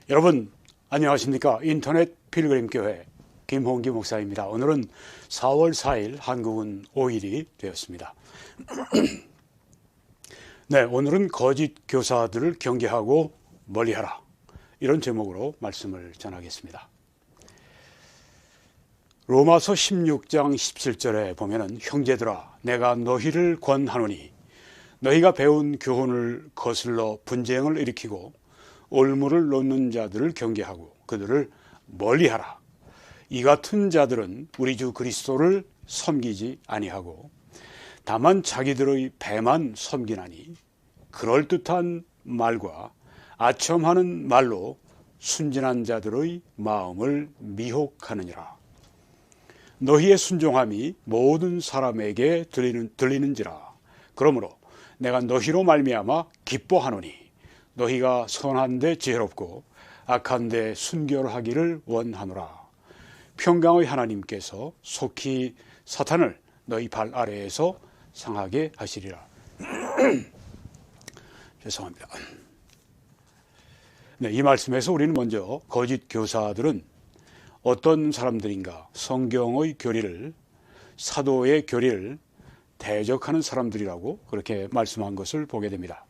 여러분 안녕하십니까? 인터넷 필그림교회 김홍기 목사입니다. 오늘은 4월 4일 한국은 5일이 되었습니다. 네, 오늘은 거짓 교사들을 경계하고 멀리하라, 이런 제목으로 말씀을 전하겠습니다. 로마서 16장 17절에 보면은, 형제들아 내가 너희를 권하노니 너희가 배운 교훈을 거슬러 분쟁을 일으키고 올무를 놓는 자들을 경계하고 그들을 멀리하라. 이 같은 자들은 우리 주 그리스도를 섬기지 아니하고 다만 자기들의 배만 섬기나니 그럴듯한 말과 아첨하는 말로 순진한 자들의 마음을 미혹하느니라. 너희의 순종함이 모든 사람에게 들리는지라. 그러므로 내가 너희로 말미암아 기뻐하노니 너희가 선한데 지혜롭고 악한데 순결하기를 원하노라. 평강의 하나님께서 속히 사탄을 너희 발 아래에서 상하게 하시리라. 죄송합니다. 네, 이 말씀에서 우리는 먼저 거짓 교사들은 어떤 사람들인가, 성경의 교리를, 사도의 교리를 대적하는 사람들이라고 그렇게 말씀한 것을 보게 됩니다.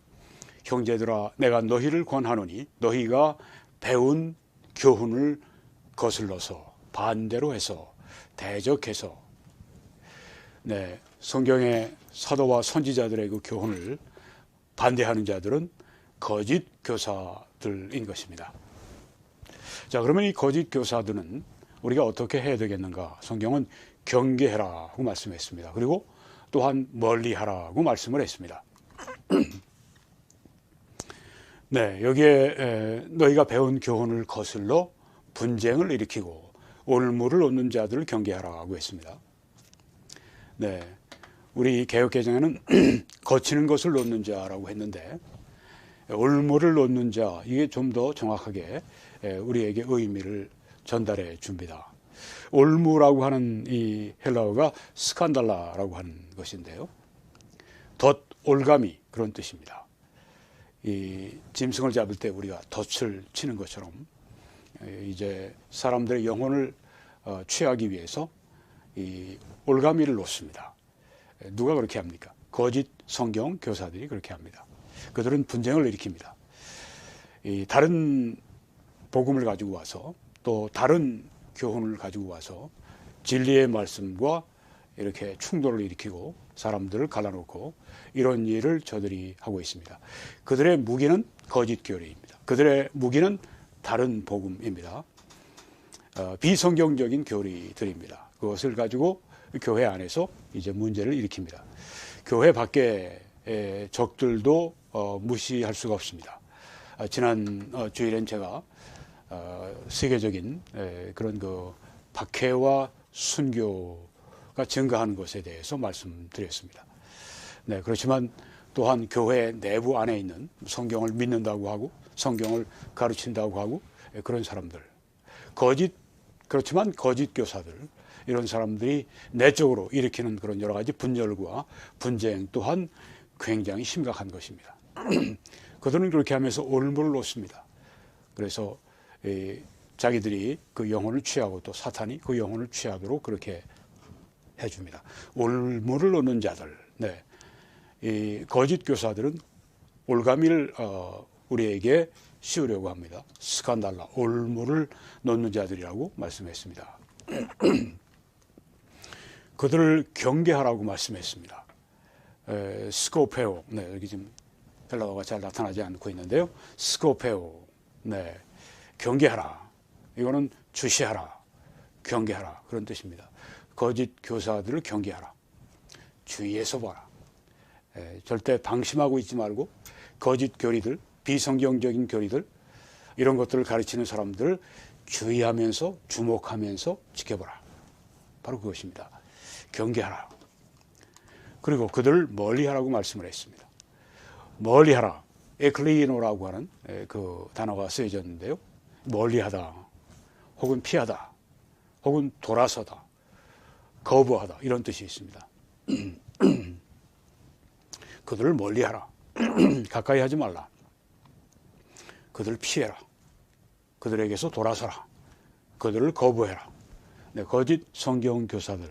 형제들아 내가 너희를 권하노니 너희가 배운 교훈을 거슬러서 반대로 해서 대적해서, 네, 성경의 사도와 선지자들의 그 교훈을 반대하는 자들은 거짓 교사들인 것입니다. 자, 그러면 이 거짓 교사들은 우리가 어떻게 해야 되겠는가? 성경은 경계해라고 말씀했습니다. 그리고 또한 멀리하라고 말씀을 했습니다. 네, 여기에 너희가 배운 교훈을 거슬러 분쟁을 일으키고 올무를 놓는 자들을 경계하라고 했습니다. 네, 우리 개역개정에는 거치는 것을 놓는 자라고 했는데, 올무를 놓는 자, 이게 좀 더 정확하게 우리에게 의미를 전달해 줍니다. 올무라고 하는 이 헬라어가 스칸달라라고 하는 것인데요, 덫, 올가미, 그런 뜻입니다. 이 짐승을 잡을 때 우리가 덫을 치는 것처럼 이제 사람들의 영혼을 취하기 위해서 이 올가미를 놓습니다. 누가 그렇게 합니까? 거짓 성경 교사들이 그렇게 합니다. 그들은 분쟁을 일으킵니다. 이 다른 복음을 가지고 와서, 또 다른 교훈을 가지고 와서 진리의 말씀과 이렇게 충돌을 일으키고 사람들을 갈라놓고, 이런 일을 저들이 하고 있습니다. 그들의 무기는 거짓 교리입니다. 그들의 무기는 다른 복음입니다. 비성경적인 교리들입니다. 그것을 가지고 교회 안에서 이제 문제를 일으킵니다. 교회 밖의 적들도 무시할 수가 없습니다. 지난 주일엔 제가 세계적인 그런 그 박해와 순교가 증가하는 것에 대해서 말씀드렸습니다. 네, 그렇지만 또한 교회 내부 안에 있는, 성경을 믿는다고 하고 성경을 가르친다고 하고 그런 사람들, 그렇지만 거짓 교사들, 이런 사람들이 내적으로 일으키는 그런 여러 가지 분열과 분쟁 또한 굉장히 심각한 것입니다. 그들은 그렇게 하면서 올무를 놓습니다. 그래서 자기들이 그 영혼을 취하고 또 사탄이 그 영혼을 취하도록 그렇게 해줍니다. 올무를 놓는 자들, 네, 이 거짓 교사들은 올가미를 우리에게 씌우려고 합니다. 스칸달라, 올무를 놓는 자들이라고 말씀했습니다. 그들을 경계하라고 말씀했습니다. 스코페오, 네, 여기 지금 헬라어가 잘 나타나지 않고 있는데요. 스코페오, 네, 경계하라. 이거는 주시하라, 경계하라, 그런 뜻입니다. 거짓 교사들을 경계하라. 주의해서 봐라. 절대 방심하고 있지 말고 거짓 교리들, 비성경적인 교리들, 이런 것들을 가르치는 사람들을 주의하면서 주목하면서 지켜보라. 바로 그것입니다. 경계하라. 그리고 그들을 멀리하라고 말씀을 했습니다. 멀리하라, 에클리노라고 하는 그 단어가 쓰여졌는데요, 멀리하다, 혹은 피하다, 혹은 돌아서다, 거부하다, 이런 뜻이 있습니다. 그들을 멀리하라. 가까이 하지 말라. 그들을 피해라. 그들에게서 돌아서라. 그들을 거부해라. 네, 거짓 성경 교사들.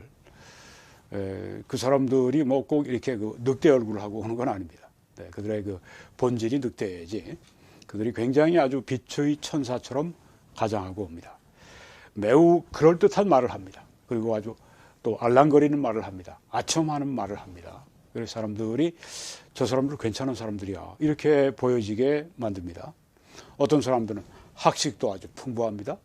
그 사람들이 뭐 꼭 이렇게 그 늑대 얼굴을 하고 오는 건 아닙니다. 네, 그들의 그 본질이 늑대지. 그들이 굉장히 아주 빛의 천사처럼 가장하고 옵니다. 매우 그럴듯한 말을 합니다. 그리고 아주 또 알랑거리는 말을 합니다. 아첨하는 말을 합니다. 그래서 사람들이 저 사람들 괜찮은 사람들이야 이렇게 보여지게 만듭니다. 어떤 사람들은 학식도 아주 풍부합니다.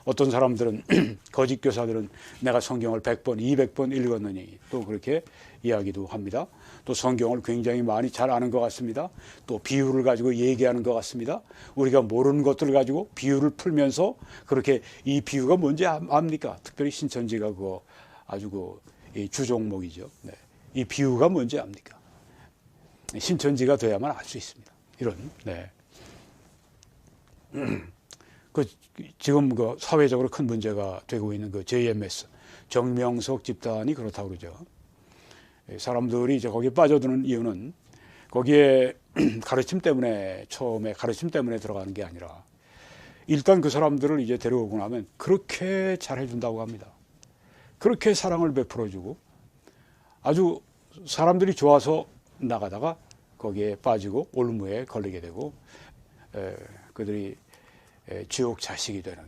어떤 사람들은 거짓 교사들은 내가 성경을 100번, 200번 읽었느니 또 그렇게 이야기도 합니다. 또 성경을 굉장히 많이 잘 아는 것 같습니다. 또 비유를 가지고 얘기하는 것 같습니다. 우리가 모르는 것들을 가지고 비유를 풀면서 그렇게 이 비유가 뭔지 압니까? 특별히 신천지가 그거 아주 그 주종목이죠. 네. 이 비유가 뭔지 압니까? 신천지가 돼야만 알 수 있습니다. 이런, 네. 지금 그 사회적으로 큰 문제가 되고 있는 그 JMS, 정명석 집단이 그렇다고 그러죠. 사람들이 이제 거기에 빠져드는 이유는 거기에 가르침 때문에, 처음에 가르침 때문에 들어가는 게 아니라 일단 그 사람들을 이제 데려오고 나면 그렇게 잘해준다고 합니다. 그렇게 사랑을 베풀어주고 아주 사람들이 좋아서 나가다가 거기에 빠지고 올무에 걸리게 되고 그들이 지옥 자식이 되는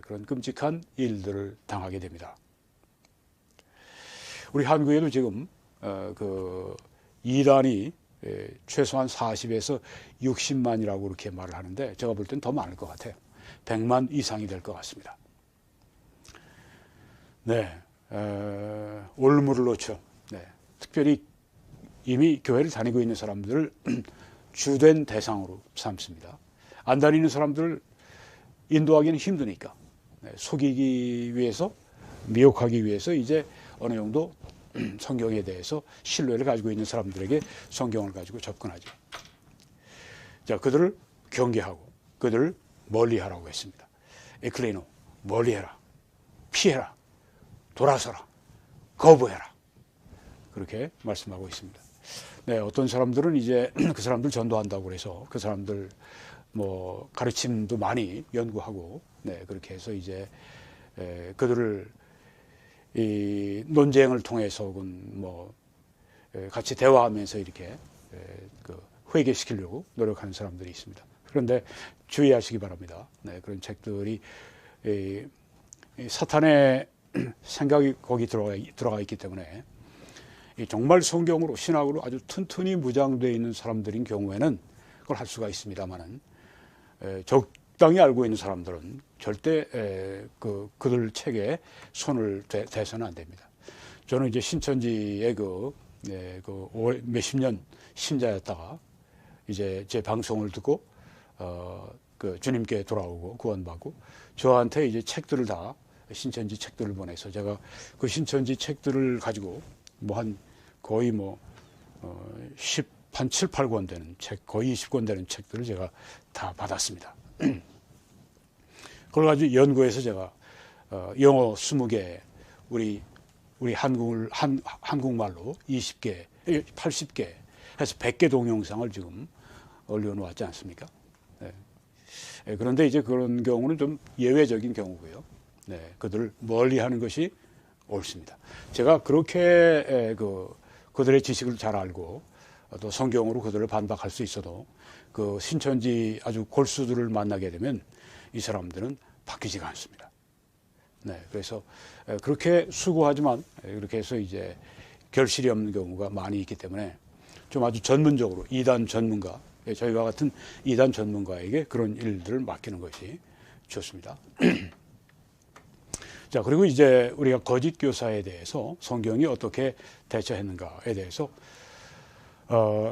그런 끔찍한 일들을 당하게 됩니다. 우리 한국에도 지금 그 이단이 최소한 40에서 60만이라고 그렇게 말을 하는데 제가 볼 땐 더 많을 것 같아요. 100만 이상이 될 것 같습니다. 네, 올무를 놓죠. 네, 특별히 이미 교회를 다니고 있는 사람들을 주된 대상으로 삼습니다. 안 다니는 사람들을 인도하기는 힘드니까 속이기 위해서, 미혹하기 위해서 이제 어느 정도 성경에 대해서 신뢰를 가지고 있는 사람들에게 성경을 가지고 접근하죠. 자, 그들을 경계하고 그들을 멀리하라고 했습니다. 에클레노, 멀리해라, 피해라, 돌아서라, 거부해라. 그렇게 말씀하고 있습니다. 네, 어떤 사람들은 이제 그 사람들 전도한다고 그래서 그 사람들 뭐 가르침도 많이 연구하고 네, 그렇게 해서 이제 그들을 이 논쟁을 통해서 혹은 뭐 같이 대화하면서 이렇게 그 회개시키려고 노력하는 사람들이 있습니다. 그런데 주의하시기 바랍니다. 네, 그런 책들이 이 사탄의 생각이 거기 들어가 있기 때문에 정말 성경으로 신학으로 아주 튼튼히 무장되어 있는 사람들인 경우에는 그걸 할 수가 있습니다만은 적당히 알고 있는 사람들은 절대 그들 책에 손을 대서는 안 됩니다. 저는 이제 신천지의 몇십 년 신자였다가 이제 제 방송을 듣고 그 주님께 돌아오고 구원받고 저한테 이제 책들을 다 신천지 책들을 보내서 제가 그 신천지 책들을 가지고 뭐 한 거의 한 7, 8권 되는 책, 거의 20권 되는 책들을 제가 다 받았습니다. 그걸 가지고 연구해서 제가 영어 20개, 우리 한국말로 20개, 80개 해서 100개 동영상을 지금 올려놓았지 않습니까? 네. 그런데 이제 그런 경우는 좀 예외적인 경우고요. 네, 그들을 멀리 하는 것이 옳습니다. 제가 그렇게 그들의 지식을 잘 알고 또 성경으로 그들을 반박할 수 있어도 그 신천지 아주 골수들을 만나게 되면 이 사람들은 바뀌지가 않습니다. 네, 그래서 그렇게 수고하지만 그렇게 해서 이제 결실이 없는 경우가 많이 있기 때문에 좀 아주 전문적으로 이단 전문가, 저희와 같은 이단 전문가에게 그런 일들을 맡기는 것이 좋습니다. 자, 그리고 이제 우리가 거짓 교사에 대해서 성경이 어떻게 대처했는가에 대해서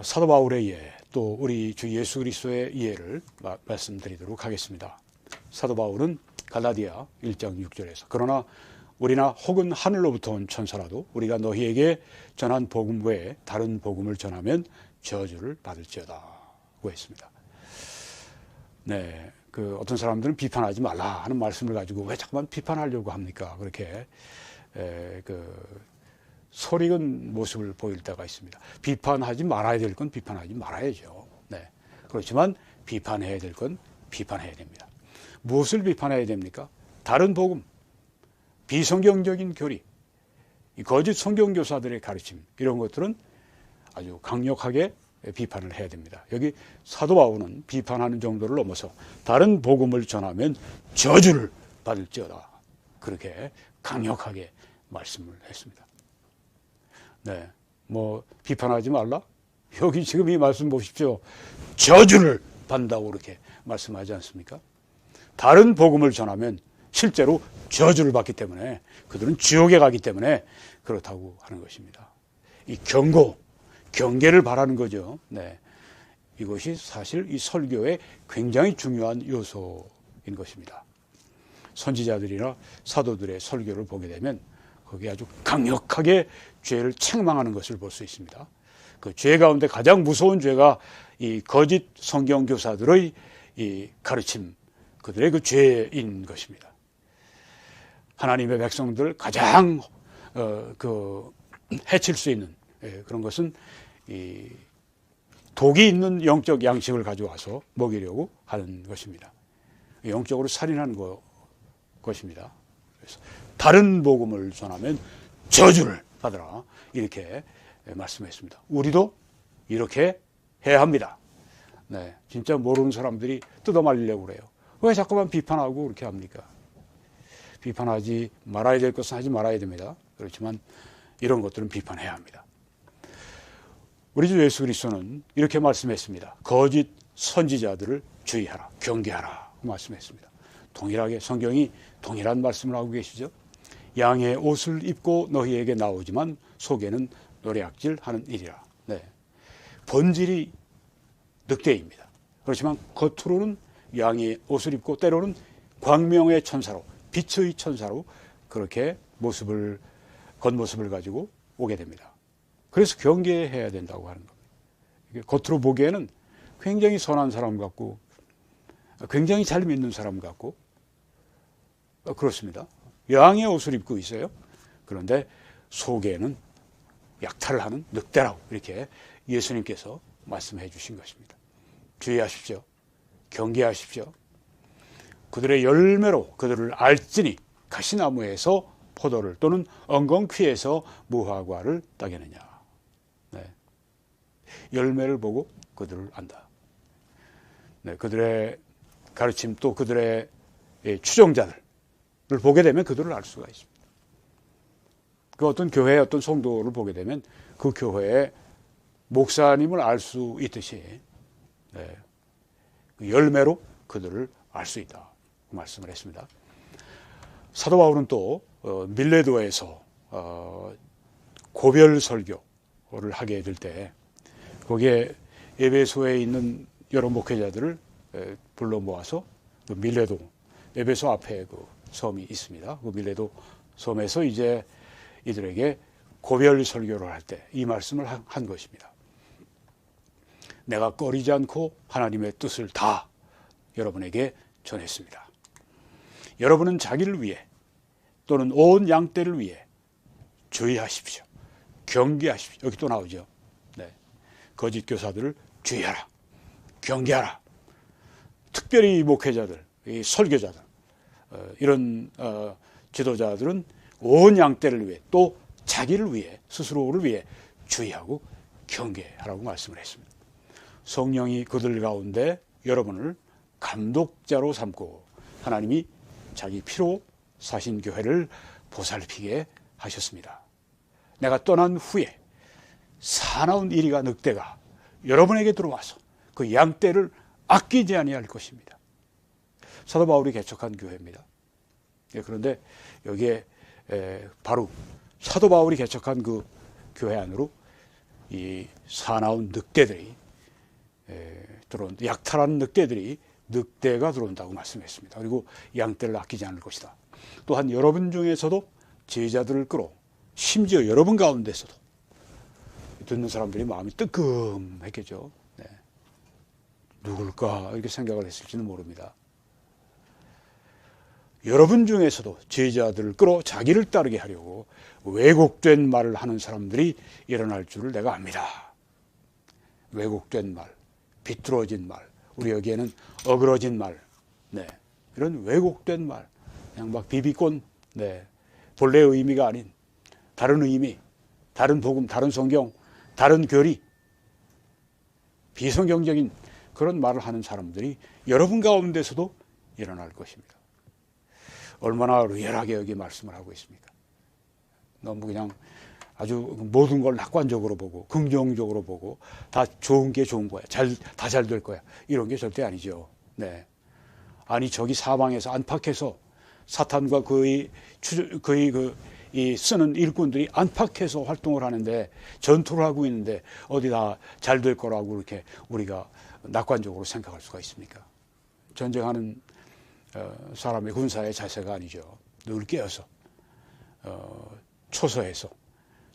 사도 바울의 예, 또 우리 주 예수 그리스도의 예를 말씀드리도록 하겠습니다. 사도 바울은 갈라디아 1장 6절에서 그러나 우리나 혹은 하늘로부터 온 천사라도 우리가 너희에게 전한 복음 외에 다른 복음을 전하면 저주를 받을지어다고 했습니다. 네, 그 어떤 사람들은 비판하지 말라 하는 말씀을 가지고 왜 자꾸만 비판하려고 합니까? 그렇게 소리건 모습을 보일 때가 있습니다. 비판하지 말아야 될 건 비판하지 말아야죠. 네, 그렇지만 비판해야 될 건 비판해야 됩니다. 무엇을 비판해야 됩니까? 다른 복음, 비성경적인 교리, 이 거짓 성경교사들의 가르침, 이런 것들은 아주 강력하게 비판을 해야 됩니다. 여기 사도 바울은 비판하는 정도를 넘어서 다른 복음을 전하면 저주를 받을지어다, 그렇게 강력하게 말씀을 했습니다. 네, 뭐 비판하지 말라? 여기 지금 이 말씀 보십시오. 저주를 받는다고 그렇게 말씀하지 않습니까? 다른 복음을 전하면 실제로 저주를 받기 때문에, 그들은 지옥에 가기 때문에 그렇다고 하는 것입니다. 이 경계를 바라는 거죠. 네, 이것이 사실 이 설교의 굉장히 중요한 요소인 것입니다. 선지자들이나 사도들의 설교를 보게 되면 거기에 아주 강력하게 죄를 책망하는 것을 볼 수 있습니다. 그 죄 가운데 가장 무서운 죄가 이 거짓 성경 교사들의 이 가르침, 그들의 그 죄인 것입니다. 하나님의 백성들 가장 해칠 수 있는 그런 것은 이 독이 있는 영적 양식을 가져와서 먹이려고 하는 것입니다. 영적으로 살인하는 것입니다. 그래서 다른 복음을 전하면 저주를 받으라, 이렇게 말씀했습니다. 우리도 이렇게 해야 합니다. 네, 진짜 모르는 사람들이 뜯어말리려고 그래요. 왜 자꾸만 비판하고 그렇게 합니까? 비판하지 말아야 될 것은 하지 말아야 됩니다. 그렇지만 이런 것들은 비판해야 합니다. 우리 주 예수 그리스도는 이렇게 말씀했습니다. 거짓 선지자들을 주의하라, 경계하라 말씀했습니다. 동일하게 성경이 동일한 말씀을 하고 계시죠. 양의 옷을 입고 너희에게 나오지만 속에는 노략질하는 일이라. 네, 본질이 늑대입니다. 그렇지만 겉으로는 양의 옷을 입고 때로는 광명의 천사로, 빛의 천사로 그렇게 겉모습을 가지고 오게 됩니다. 그래서 경계해야 된다고 하는 겁니다. 겉으로 보기에는 굉장히 선한 사람 같고 굉장히 잘 믿는 사람 같고 그렇습니다. 양의 옷을 입고 있어요. 그런데 속에는 약탈을 하는 늑대라고 이렇게 예수님께서 말씀해 주신 것입니다. 주의하십시오. 경계하십시오. 그들의 열매로 그들을 알지니 가시나무에서 포도를 또는 엉겅퀴에서 무화과를 따겠느냐. 네. 열매를 보고 그들을 안다. 네, 그들의 가르침 또 그들의 추종자들을 보게 되면 그들을 알 수가 있습니다. 그 어떤 교회의 어떤 성도를 보게 되면 그 교회의 목사님을 알 수 있듯이 네, 그 열매로 그들을 알 수 있다 그 말씀을 했습니다. 사도 바울은 또 밀레도에서 고별 설교를 하게 될 때 거기에 에베소에 있는 여러 목회자들을 불러 모아서 그 밀레도, 에베소 앞에 그 섬이 있습니다. 그 밀레도 섬에서 이제 이들에게 고별 설교를 할 때 이 말씀을 한 것입니다. 내가 꺼리지 않고 하나님의 뜻을 다 여러분에게 전했습니다. 여러분은 자기를 위해 또는 온 양떼를 위해 주의하십시오. 경계하십시오. 여기 또 나오죠. 네. 거짓 교사들을 주의하라. 경계하라. 특별히 목회자들, 이 설교자들, 이런 지도자들은 온 양떼를 위해 또 자기를 위해 스스로를 위해 주의하고 경계하라고 말씀을 했습니다. 성령이 그들 가운데 여러분을 감독자로 삼고 하나님이 자기 피로 사신 교회를 보살피게 하셨습니다. 내가 떠난 후에 사나운 이리가 늑대가 여러분에게 들어와서 그 양떼를 아끼지 아니할 것입니다. 사도 바울이 개척한 교회입니다. 그런데 여기에 바로 사도 바울이 개척한 그 교회 안으로 이 사나운 늑대들이 들어온, 약탈한 늑대가 들어온다고 말씀했습니다. 그리고 양떼를 아끼지 않을 것이다. 또한 여러분 중에서도 제자들을 끌어 심지어 여러분 가운데서도 듣는 사람들이 마음이 뜨끔했겠죠. 네. 누굴까 이렇게 생각을 했을지는 모릅니다. 여러분 중에서도 제자들을 끌어 자기를 따르게 하려고 왜곡된 말을 하는 사람들이 일어날 줄을 내가 압니다. 왜곡된 말, 비뚤어진 말, 우리 여기에는 어그러진 말, 네, 이런 왜곡된 말, 그냥 막 비비꼰, 네, 본래의 의미가 아닌 다른 의미, 다른 복음, 다른 성경, 다른 교리, 비성경적인 그런 말을 하는 사람들이 여러분 가운데서도 일어날 것입니다. 얼마나 리얼하게 여기 말씀을 하고 있습니까? 너무 그냥 아주 모든 걸 낙관적으로 보고 긍정적으로 보고 다 좋은 게 좋은 거야. 다 잘 될 거야. 이런 게 절대 아니죠. 네. 아니 저기 사방에서 안팎에서 사탄과 그의 쓰는 일꾼들이 안팎에서 활동을 하는데 전투를 하고 있는데 어디 다 잘 될 거라고 이렇게 우리가 낙관적으로 생각할 수가 있습니까? 전쟁하는 사람의 군사의 자세가 아니죠. 늘 깨어서 초서해서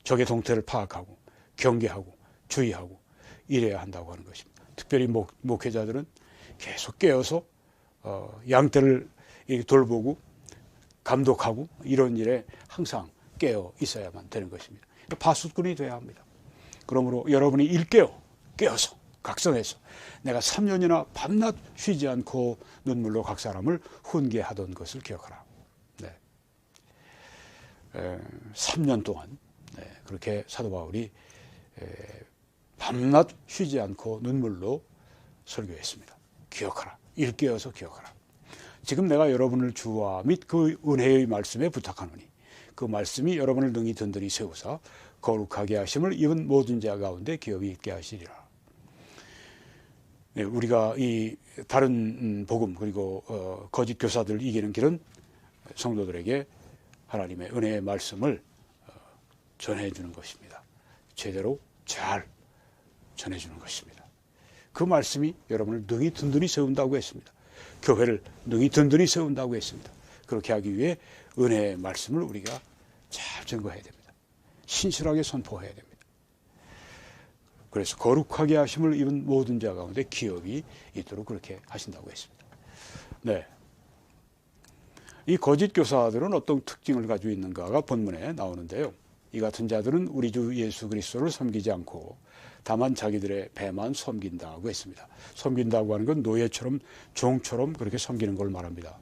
적의 동태를 파악하고 경계하고 주의하고 이래야 한다고 하는 것입니다. 특별히 목회자들은 계속 깨어서 양떼를 돌보고 감독하고 이런 일에 항상 깨어 있어야만 되는 것입니다. 파수꾼이 돼야 합니다. 그러므로 여러분이 깨어서 각성해서 내가 3년이나 밤낮 쉬지 않고 눈물로 각 사람을 훈계하던 것을 기억하라. 네. 3년 동안 그렇게 사도 바울이 밤낮 쉬지 않고 눈물로 설교했습니다. 기억하라. 일깨어서 기억하라. 지금 내가 여러분을 주와 및 그 은혜의 말씀에 부탁하노니 그 말씀이 여러분을 능히 든든히 세우사 거룩하게 하심을 입은 모든 자 가운데 기업이 있게 하시리라. 네, 우리가 이 다른 복음 그리고 거짓 교사들 이기는 길은 성도들에게 하나님의 은혜의 말씀을 전해주는 것입니다. 제대로 잘 전해주는 것입니다. 그 말씀이 여러분을 능히 든든히 세운다고 했습니다. 교회를 능히 든든히 세운다고 했습니다. 그렇게 하기 위해 은혜의 말씀을 우리가 잘 증거해야 됩니다. 신실하게 선포해야 됩니다. 그래서 거룩하게 하심을 입은 모든 자 가운데 기업이 있도록 그렇게 하신다고 했습니다. 네. 이 거짓 교사들은 어떤 특징을 가지고 있는가가 본문에 나오는데요. 이 같은 자들은 우리 주 예수 그리스도를 섬기지 않고 다만 자기들의 배만 섬긴다고 했습니다. 섬긴다고 하는 건 노예처럼 종처럼 그렇게 섬기는 걸 말합니다.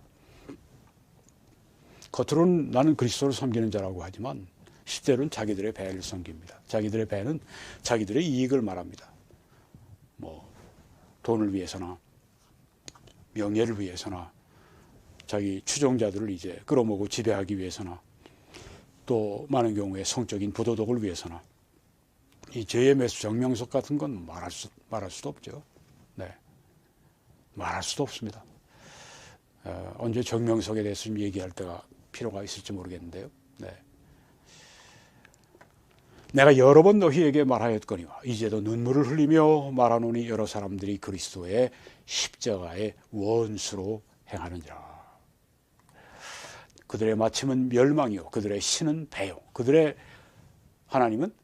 겉으로는 나는 그리스도를 섬기는 자라고 하지만 실제로는 자기들의 배를 섬깁니다. 자기들의 배는 자기들의 이익을 말합니다. 뭐 돈을 위해서나 명예를 위해서나 자기 추종자들을 이제 끌어모으고 지배하기 위해서나 또 많은 경우에 성적인 부도덕을 위해서나 이 죄의 매수 정명석 같은 건 말할 수도 없죠. 네, 말할 수도 없습니다. 언제 정명석에 대해서 좀 얘기할 때가 필요가 있을지 모르겠는데요. 네. 내가 여러 번 너희에게 말하였거니와 이제도 눈물을 흘리며 말하노니 여러 사람들이 그리스도의 십자가의 원수로 행하느니라. 그들의 마침은 멸망이요 그들의 신은 배요 그들의 하나님은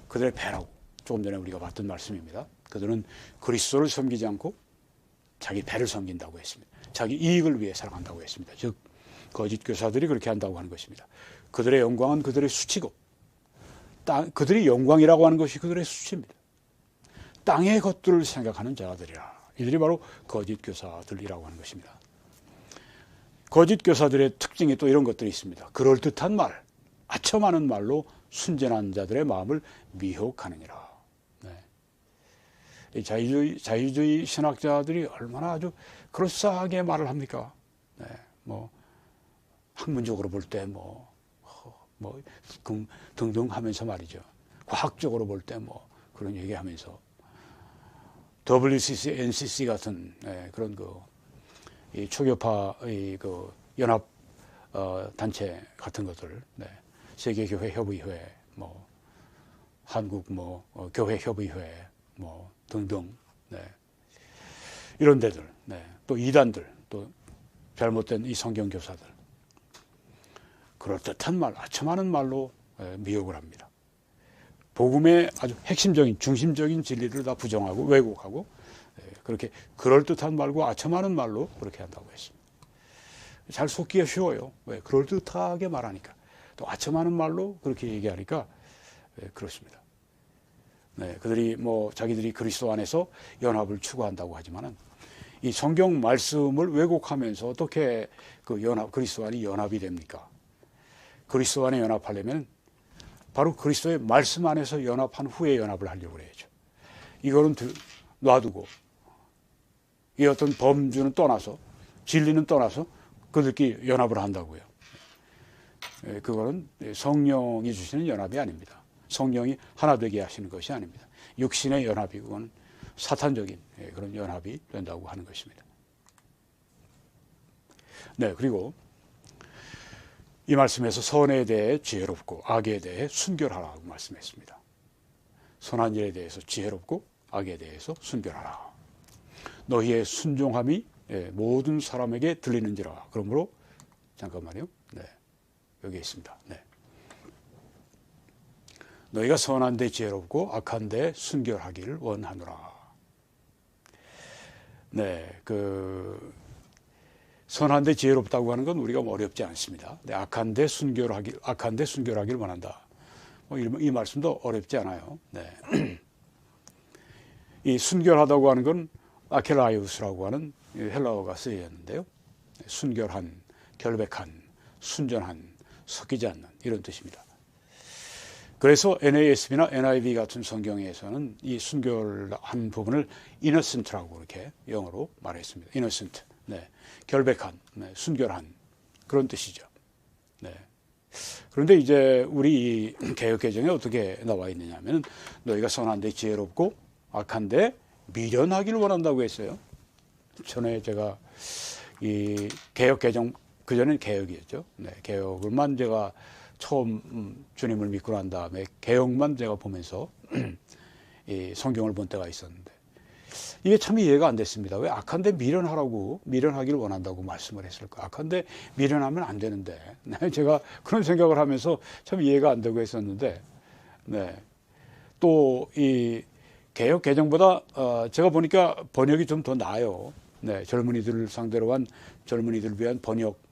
그들의 배라고 조금 전에 우리가 봤던 말씀입니다. 그들은 그리스도를 섬기지 않고 자기 배를 섬긴다고 했습니다. 자기 이익을 위해 살아간다고 했습니다. 즉 거짓 교사들이 그렇게 한다고 하는 것입니다. 그들의 영광은 그들의 수치고 그들이 영광이라고 하는 것이 그들의 수치입니다. 땅의 것들을 생각하는 자들이라. 이들이 바로 거짓 교사들이라고 하는 것입니다. 거짓 교사들의 특징이 또 이런 것들이 있습니다. 그럴듯한 말, 아첨하는 말로 순전한 자들의 마음을 미혹하느니라. 네. 자유주의 신학자들이 얼마나 아주 그럴싸하게 말을 합니까? 네. 뭐 학문적으로 볼 때 등등 하면서 말이죠. 과학적으로 볼 때 그런 얘기하면서 WCC, NCC 같은 그런 이 초교파 그 연합 단체 같은 것들, 세계교회 협의회, 한국 교회 협의회, 등등, 이런 데들, 또 이단들, 또 잘못된 이 성경 교사들, 그럴듯한 말, 아첨하는 말로 미혹을 합니다. 복음의 아주 핵심적인, 중심적인 진리를 다 부정하고 왜곡하고 그렇게 그럴듯한 말과 아첨하는 말로 그렇게 한다고 했습니다. 잘 속기가 쉬워요. 왜? 그럴듯하게 말하니까. 또 아첨하는 말로 그렇게 얘기하니까 그렇습니다. 네, 그들이 자기들이 그리스도 안에서 연합을 추구한다고 하지만은 이 성경 말씀을 왜곡하면서 어떻게 그 그리스도 안이 연합이 됩니까? 그리스도 안에 연합하려면 바로 그리스도의 말씀 안에서 연합한 후에 연합을 하려고 해야죠. 이거는 놔두고 이 어떤 범주는 떠나서 진리는 떠나서 그들끼리 연합을 한다고요. 그거는 성령이 주시는 연합이 아닙니다. 성령이 하나 되게 하시는 것이 아닙니다. 육신의 연합이 그건 사탄적인 그런 연합이 된다고 하는 것입니다. 네, 그리고 이 말씀에서 선에 대해 지혜롭고 악에 대해 순결하라고 말씀했습니다. 선한 일에 대해서 지혜롭고 악에 대해서 순결하라. 너희의 순종함이 모든 사람에게 들리는지라. 그러므로 잠깐만요. 네, 여기 있습니다. 네. 너희가 선한 데 지혜롭고 악한 데 순결하기를 원하노라. 네, 선한 데 지혜롭다고 하는 건 우리가 어렵지 않습니다. 네, 악한 데 순결하기를 원한다. 이 말씀도 어렵지 않아요. 네. 이 순결하다고 하는 건 아켈라이우스라고 하는 헬라어가 쓰였는데요. 순결한, 결백한, 순전한, 섞이지 않는 이런 뜻입니다. 그래서 NASB나 NIV 같은 성경에서는 이 순결한 부분을 innocent라고 이렇게 영어로 말했습니다. innocent, 네, 결백한, 네, 순결한 그런 뜻이죠. 네. 그런데 이제 우리 개역개정에 어떻게 나와 있느냐면 너희가 선한데 지혜롭고 악한데 미련하기를 원한다고 했어요. 전에 제가 이 개역개정, 그전엔 개역이었죠. 네, 개역을만 제가 처음 주님을 믿고 난 다음에 개역만 제가 보면서 이 성경을 본 때가 있었는데 이게 참 이해가 안 됐습니다. 왜 악한데 미련하기를 원한다고 말씀을 했을까? 악한데 미련하면 안 되는데. 네, 제가 그런 생각을 하면서 참 이해가 안 되고 했었는데, 네, 또 이 개역 개정보다 제가 보니까 번역이 좀 더 나아요. 네, 젊은이들을 상대로 한 젊은이들을 위한 번역,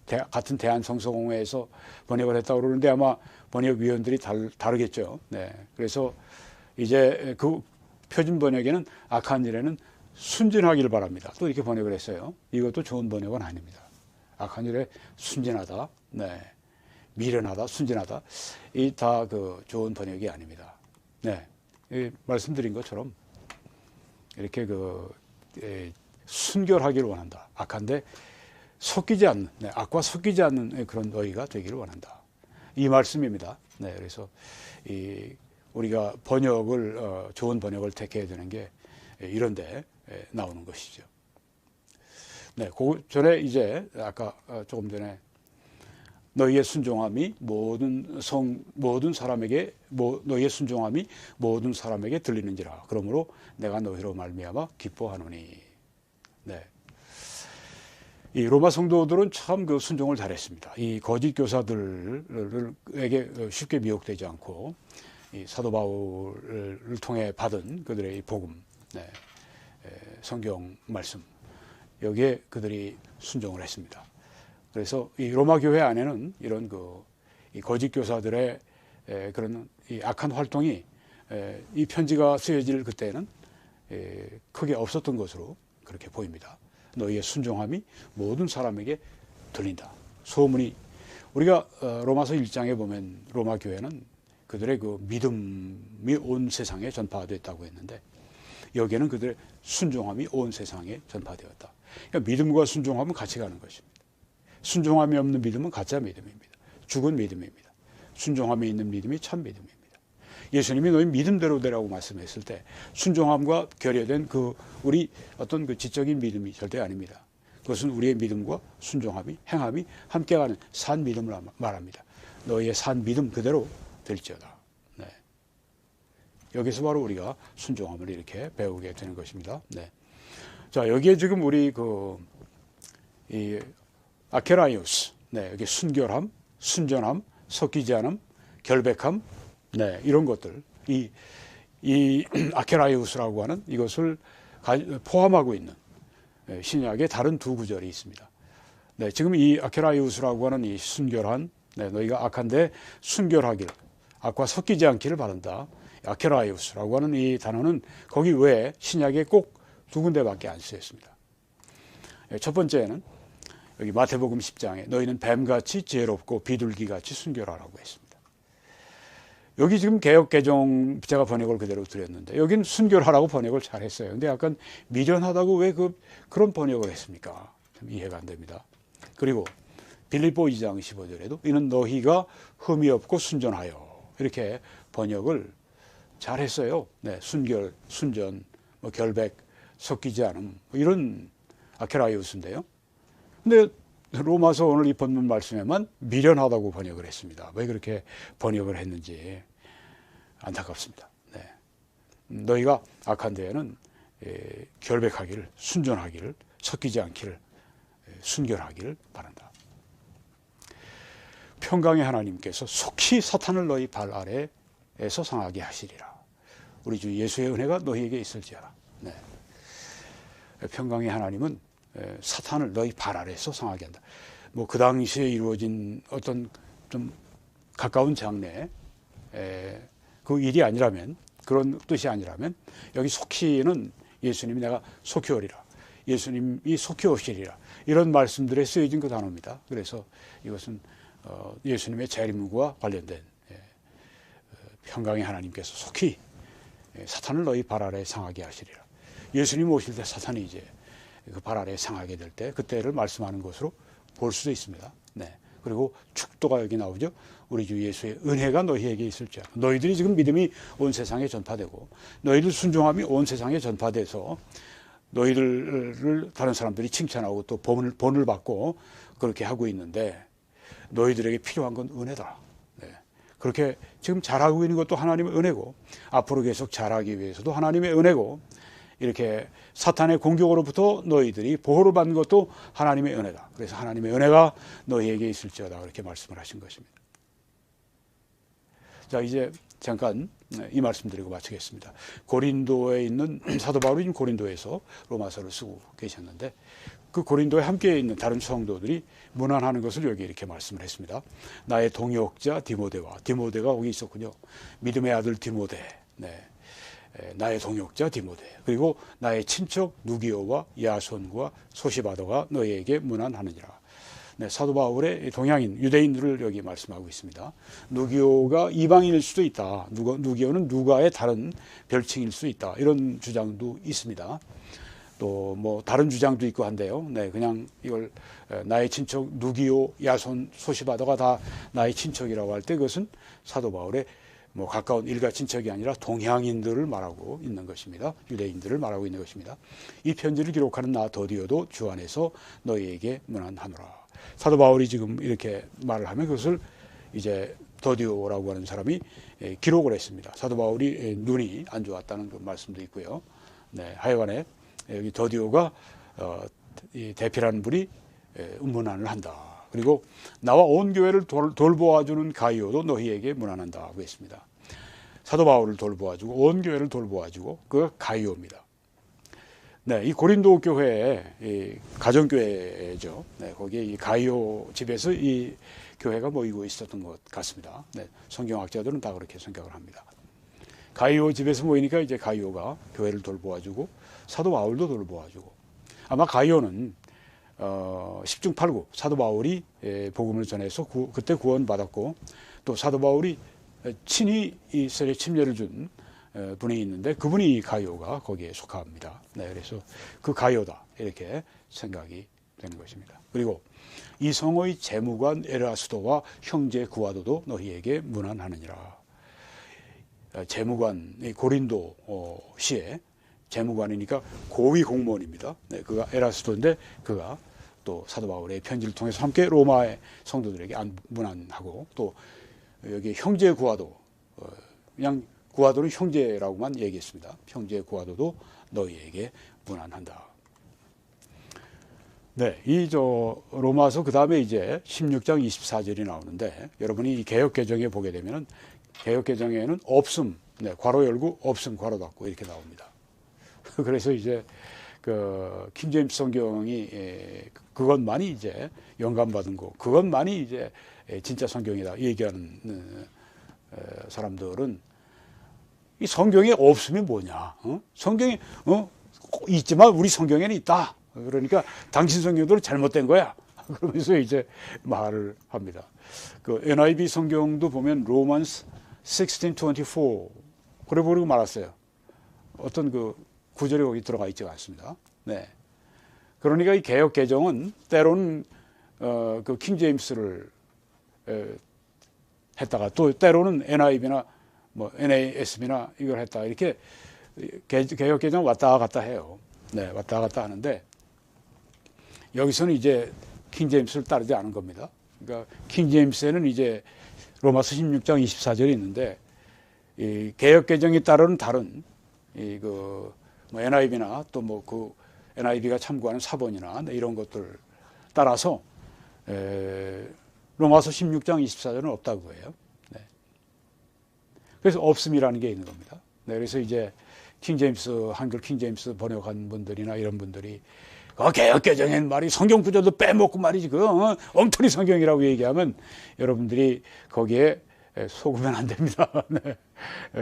같은 대한성서공회에서 번역을 했다고 그러는데 아마 번역위원들이 다르겠죠. 네, 그래서 이제 그 표준 번역에는 악한 일에는 순진하기를 바랍니다. 또 이렇게 번역을 했어요. 이것도 좋은 번역은 아닙니다. 악한 일에 순진하다, 네, 미련하다, 순진하다, 이 다 그 좋은 번역이 아닙니다. 네, 말씀드린 것처럼 이렇게 순결하기를 원한다. 악한데 섞이지 않는, 네, 악과 섞이지 않는 그런 너희가 되기를 원한다. 이 말씀입니다. 네, 그래서 우리가 번역을 좋은 번역을 택해야 되는 게 이런데 나오는 것이죠. 네, 그 전에 이제 아까 조금 전에 너희의 순종함이 모든 사람에게 너희의 순종함이 모든 사람에게 들리는지라. 그러므로 내가 너희로 말미암아 기뻐하노니. 네. 이 로마 성도들은 참 그 순종을 잘했습니다. 이 거짓 교사들에게 쉽게 미혹되지 않고 이 사도 바울을 통해 받은 그들의 이 복음, 네, 성경 말씀, 여기에 그들이 순종을 했습니다. 그래서 이 로마 교회 안에는 이런 이 거짓 교사들의 그런 이 악한 활동이 이 편지가 쓰여질 그때는 크게 없었던 것으로 그렇게 보입니다. 너희의 순종함이 모든 사람에게 들린다. 소문이, 우리가 로마서 1장에 보면 로마 교회는 그들의 그 믿음이 온 세상에 전파됐다고 했는데 여기에는 그들의 순종함이 온 세상에 전파되었다. 그러니까 믿음과 순종함은 같이 가는 것입니다. 순종함이 없는 믿음은 가짜 믿음입니다. 죽은 믿음입니다. 순종함이 있는 믿음이 참 믿음입니다. 예수님이 너희 믿음대로 되라고 말씀했을 때 순종함과 결여된 우리 어떤 그 지적인 믿음이 절대 아닙니다. 그것은 우리의 믿음과 순종함이, 행함이 함께가는 산 믿음을 말합니다. 너희의 산 믿음 그대로 될지어다. 네. 여기서 바로 우리가 순종함을 이렇게 배우게 되는 것입니다. 네. 자, 여기에 지금 우리 이 아케라이오스, 네, 여기 순결함, 순전함, 섞이지 않음, 결백함, 네, 이런 것들, 이 아케라이오스라고 하는 이것을 포함하고 있는 신약의 다른 두 구절이 있습니다. 네, 지금 이 아케라이오스라고 하는 이 순결한, 네, 너희가 악한데 순결하길, 악과 섞이지 않기를 바란다. 아케라이오스라고 하는 이 단어는 거기 외에 신약에 꼭 두 군데밖에 안 쓰였습니다. 첫 번째는 여기 마태복음 10장에 너희는 뱀같이 지혜롭고 비둘기같이 순결하라고 했습니다. 여기 지금 개역개정 제가 번역을 그대로 드렸는데 여기는 순결하라고 번역을 잘했어요. 근데 약간 미련하다고 왜 그런 번역을 했습니까? 좀 이해가 안 됩니다. 그리고 빌립보 2장 15절에도 이는 너희가 흠이 없고 순전하여 이렇게 번역을 잘했어요. 네, 순결, 순전, 뭐 결백, 섞이지 않음 이런 아케라이우스인데요. 근데 로마서 오늘 이 본문 말씀에만 미련하다고 번역을 했습니다. 왜 그렇게 번역을 했는지 안타깝습니다. 네. 너희가 악한 데에는 결백하기를, 순전하기를, 섞이지 않기를, 순결하기를 바란다. 평강의 하나님께서 속히 사탄을 너희 발 아래에서 상하게 하시리라. 우리 주 예수의 은혜가 너희에게 있을지어다. 네. 평강의 하나님은 사탄을 너희 발 아래에서 상하게 한다. 뭐 그 당시에 이루어진 어떤 좀 가까운 장래 그 일이 아니라면, 그런 뜻이 아니라면 여기 속히는 예수님이 내가 속히 오리라, 예수님이 속히 오시리라 이런 말씀들에 쓰여진 그 단어입니다. 그래서 이것은 예수님의 재림과 관련된 평강의 하나님께서 속히 사탄을 너희 발 아래에 상하게 하시리라. 예수님 오실 때 사탄이 이제 그 발 아래에 상하게 될 때 그때를 말씀하는 것으로 볼 수도 있습니다. 네. 그리고 축도가 여기 나오죠. 우리 주 예수의 은혜가 너희에게 있을지어다. 너희들이 지금 믿음이 온 세상에 전파되고 너희들 순종함이 온 세상에 전파돼서 너희들을 다른 사람들이 칭찬하고 또 본을 받고 그렇게 하고 있는데 너희들에게 필요한 건 은혜다. 네. 그렇게 지금 잘하고 있는 것도 하나님의 은혜고 앞으로 계속 잘하기 위해서도 하나님의 은혜고 이렇게 사탄의 공격으로부터 너희들이 보호를 받는 것도 하나님의 은혜다. 그래서 하나님의 은혜가 너희에게 있을지어다 그렇게 말씀을 하신 것입니다. 자, 이제 잠깐 이 말씀 드리고 마치겠습니다. 고린도에 있는 사도 바울이 지금 고린도에서 로마서를 쓰고 계셨는데 그 고린도에 함께 있는 다른 성도들이 문안하는 것을 여기 이렇게 말씀을 했습니다. 나의 동역자 디모데가 거기 있었군요. 믿음의 아들 디모데, 네. 나의 동역자 디모데, 그리고 나의 친척 누기오와 야손과 소시바더가 너희에게 문안하느니라. 네, 사도 바울의 동양인 유대인들을 여기 말씀하고 있습니다. 누기오가 이방인일 수도 있다. 누기오는 누가의 다른 별칭일 수 있다. 이런 주장도 있습니다. 또 뭐 다른 주장도 있고 한데요. 네, 그냥 이걸 나의 친척 누기오, 야손, 소시바더가 다 나의 친척이라고 할 때 그것은 사도 바울의 뭐 가까운 일가 친척이 아니라 동양인들을 말하고 있는 것입니다. 유대인들을 말하고 있는 것입니다. 이 편지를 기록하는 나 더디오도 주 안에서 너희에게 문안하노라. 사도 바울이 지금 이렇게 말을 하면 그것을 이제 더디오라고 하는 사람이 기록을 했습니다. 사도 바울이 눈이 안 좋았다는 그 말씀도 있고요. 네, 하여간에 여기 더디오가 대피라는 분이 문안을 한다. 그리고 나와 온 교회를 돌보아주는 가이오도 너희에게 문안한다 하고 했습니다. 사도 바울을 돌보아주고 온 교회를 돌보아주고 그 가이오입니다. 네, 이 고린도 교회 가정교회죠. 네, 거기에 이 가이오 집에서 이 교회가 모이고 있었던 것 같습니다. 네, 성경학자들은 다 그렇게 생각을 합니다. 가이오 집에서 모이니까 이제 가이오가 교회를 돌보아주고 사도 바울도 돌보아주고 아마 가이오는 10중 8구 사도 바울이 복음을 전해서 그때 구원받았고 또 사도 바울이 친히 이스라엘에 침례를 준 분이 있는데 그분이 가이오가 거기에 속합니다. 네, 그래서 그 가이오다 이렇게 생각이 되는 것입니다. 그리고 이성의 재무관 에라스도와 형제 구아도도 너희에게 문안하느니라. 재무관 고린도시에 재무관이니까 고위 공무원입니다. 네, 그가 에라스도인데 그가 또 사도 바울의 편지를 통해서 함께 로마의 성도들에게 문안하고 또 여기 형제 구아도 그냥 구아도는 형제라고만 얘기했습니다. 형제 구아도도 너희에게 문안한다. 네, 이 로마서 그 다음에 이제 16장 24절이 나오는데 여러분이 이 개역 개정에 보게 되면은 개역 개정에는 없음, 네, 괄호 열고 없음 괄호 닫고 이렇게 나옵니다. 그래서 이제 그 킹제임스 성경이 그것만이 이제 영감받은 거, 그것만이 이제 진짜 성경이다 얘기하는 사람들은 이 성경에 없으면 뭐냐? 성경에 있지만 우리 성경에는 있다. 그러니까 당신 성경도 잘못된 거야. 그러면서 이제 말을 합니다. 그 NIV 성경도 보면 로만스 16:24 그래 버리고 말았어요. 어떤 그 구절이 거기 들어가 있지 않습니다. 네. 그러니까 이 개역 개정은 때로는 그 킹제임스를 했다가 또 때로는 NIV나 뭐 NASB나 이걸 했다가 이렇게 개역 개정 왔다 갔다 해요. 네, 왔다 갔다 하는데 여기서는 이제 킹제임스를 따르지 않은 겁니다. 그러니까 킹제임스에는 이제 로마서 16장 24절이 있는데 이 개역 개정에 따르는 다른 이 그 뭐 NIV나 또 뭐 그 NIV가 참고하는 사본이나 이런 것들 따라서 로마서 16장 24절은 없다고 해요. 네. 그래서 없음이라는 게 있는 겁니다. 네, 그래서 이제 킹제임스 한글 킹제임스 번역한 분들이나 이런 분들이 개역 개정엔 말이 성경 구절도 빼먹고 말이지 그 엉터리 성경이라고 얘기하면 여러분들이 거기에 속으면 안 됩니다. 네.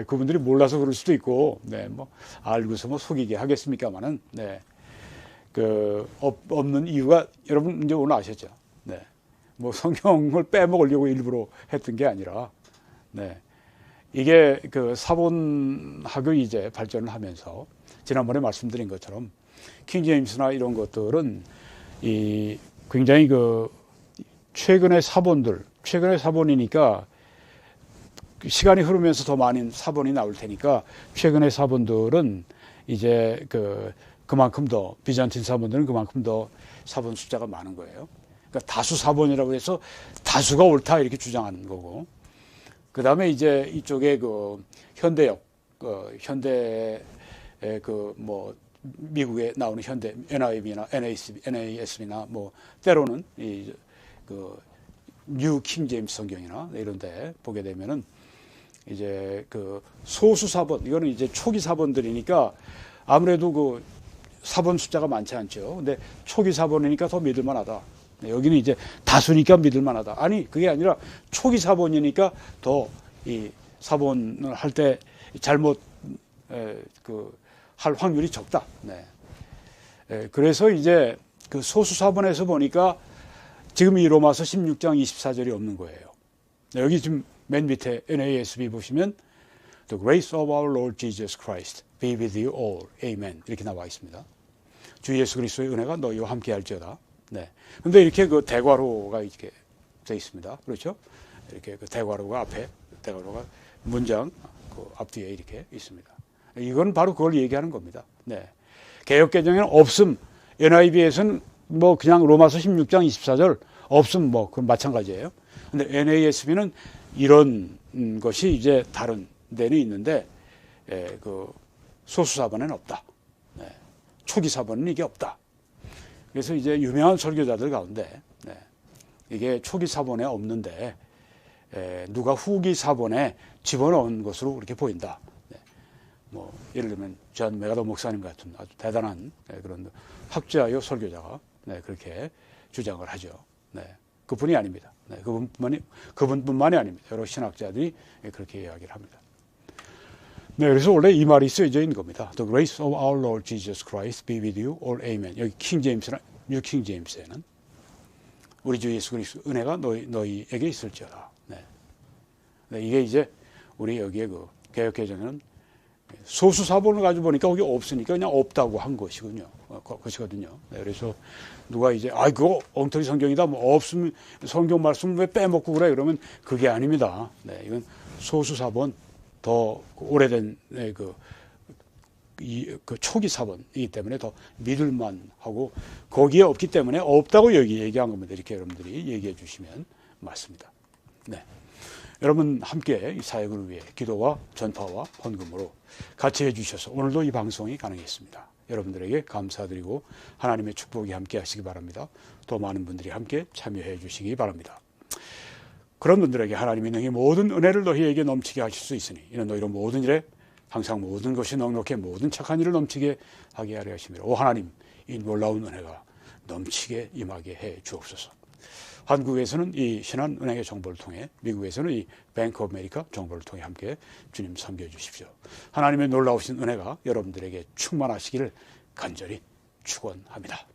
그분들이 몰라서 그럴 수도 있고, 네, 뭐 알고서 뭐 속이게 하겠습니까만은, 네, 그 없는 이유가 여러분 이제 오늘 아셨죠. 네, 뭐 성경을 빼먹으려고 일부러 했던 게 아니라, 네, 이게 그 사본학의 이제 발전을 하면서 지난번에 말씀드린 것처럼 킹제임스나 이런 것들은 이 굉장히 그 최근의 사본이니까 시간이 흐르면서 더 많은 사본이 나올 테니까 최근의 사본들은 이제 그만큼 더 비잔틴 사본들은 그만큼 더 사본 숫자가 많은 거예요. 그러니까 다수 사본이라고 해서 다수가 옳다 이렇게 주장하는 거고. 그 다음에 이제 이쪽에 그 현대역, 현대의 그 뭐 미국에 나오는 현대 NIV나 NASB나 뭐 때로는 이 그 뉴 킹제임스 성경이나 이런데 보게 되면은 이제 그 소수 사본 이거는 이제 초기 사본들이니까 아무래도 그 사본 숫자가 많지 않죠. 근데 초기 사본이니까 더 믿을만하다. 여기는 이제 다수니까 믿을만하다. 아니 그게 아니라 초기 사본이니까 더 이 사본을 할 때 잘못 할 확률이 적다. 네. 그래서 이제 그 소수 사본에서 보니까 지금 이 로마서 16장 24절이 없는 거예요. 여기 지금 맨 밑에 NASB 보시면 The grace of our Lord Jesus Christ be with you all. Amen. 이렇게 나와 있습니다. 주 예수 그리스도의 은혜가 너희와 함께 할지어다. 네. 근데 이렇게 그 대괄호가 이렇게 돼 있습니다. 그렇죠? 이렇게 그 대괄호가 앞에, 대괄호가 문장 그 앞뒤에 이렇게 있습니다. 이건 바로 그걸 얘기하는 겁니다. 네. 개역 개정에는 없음. NIV에서는 뭐 그냥 로마서 16장 24절 없음 뭐 그건 마찬가지예요. 근데 NASB는 이런 것이 이제 다른 데는 있는데 그 소수 사본에는 없다. 네. 초기 사본은 이게 없다. 그래서 이제 유명한 설교자들 가운데 네. 이게 초기 사본에 없는데 누가 후기 사본에 집어넣은 것으로 그렇게 보인다. 네. 뭐 예를 들면 존 메가더 목사님 같은 아주 대단한 그런 학자요 설교자가 네. 그렇게 주장을 하죠. 네. 그분이 아닙니다. 네. 그분뿐만이 아닙니다. 여러 신학자들이 그렇게 이야기를 합니다. 네, 그래서 원래 이 말이 쓰여져 있는 겁니다. The grace of our Lord Jesus Christ be with you all. Amen. 여기 킹제임스나 뉴 킹제임스에는 우리 주 예수 그리스도 은혜가 너희에게 있을지어다. 네. 네, 이게 이제 우리 여기에 그 개역 개정에는 소수 사본을 가지고 보니까 거기 없으니까 그냥 없다고 한 것이거든요. 네, 그래서 누가 이제 그거 엉터리 성경이다. 뭐 없으면 성경 말씀 왜 빼먹고 그래? 그러면 그게 아닙니다. 네, 이건 소수 사본 더 오래된 그 초기 사본이기 때문에 더 믿을만하고 거기에 없기 때문에 없다고 여기 얘기한 겁니다. 이렇게 여러분들이 얘기해 주시면 맞습니다. 네. 여러분 함께 이 사역을 위해 기도와 전파와 헌금으로 같이 해주셔서 오늘도 이 방송이 가능했습니다. 여러분들에게 감사드리고 하나님의 축복이 함께 하시기 바랍니다. 또 많은 분들이 함께 참여해 주시기 바랍니다. 그런 분들에게 하나님이 능히 모든 은혜를 너희에게 넘치게 하실 수 있으니 이는 너희로 모든 일에 항상 모든 것이 넉넉해 모든 착한 일을 넘치게 하게 하려 하심이라. 오 하나님, 이 놀라운 은혜가 넘치게 임하게 해 주옵소서. 한국에서는 이 신한은행의 정보를 통해, 미국에서는 이 뱅크 오브 아메리카 정보를 통해 함께 주님 섬겨주십시오. 하나님의 놀라우신 은혜가 여러분들에게 충만하시기를 간절히 축원합니다.